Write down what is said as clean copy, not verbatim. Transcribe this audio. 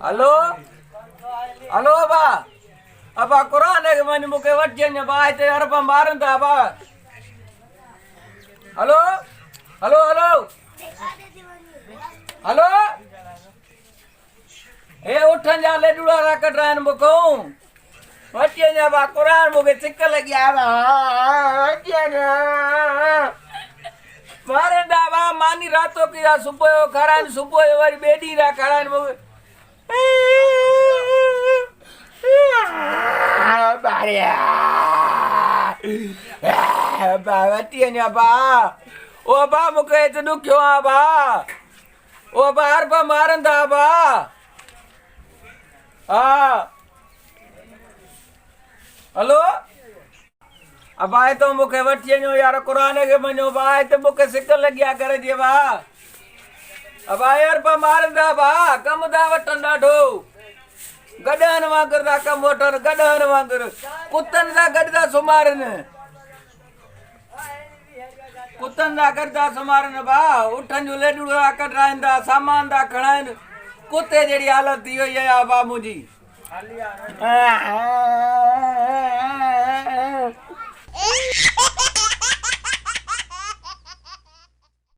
हलो हलो बा अब कुरान के मन मुके वटजे ने बा ते अरबा मारन दा बा हलो हलो हलो हलो ए उठन जा ले डुड़ा रा कटरान मुको वटजे ने बा कुरान मुके सिक लग्या बा वटजे ने मारे दा बा मानी रातो की सुबह खरान सुबह वरी बेडी रा खरान मुके Maria. Bawatinya ba. O ba muka itu dukyo ba. O ba arba maranda ba. Ah. Halo? अब आए तो मुखे वटिए नो यार कुरान के मनो बा आए तो मुखे सिकल लगिया करे दिए बा अब आए अरबा मारंदा बा कम दा वटन डाढो गडन वांगर दा कम मोटर गडन वांगर कुतन दा गडदा सुमारन कुतन दा गडदा सुमारन बा उठन जो लेडू दा कटराइन दा सामान दा खणाइन कुत्ते जेड़ी हालत थी हुई है बा मुजी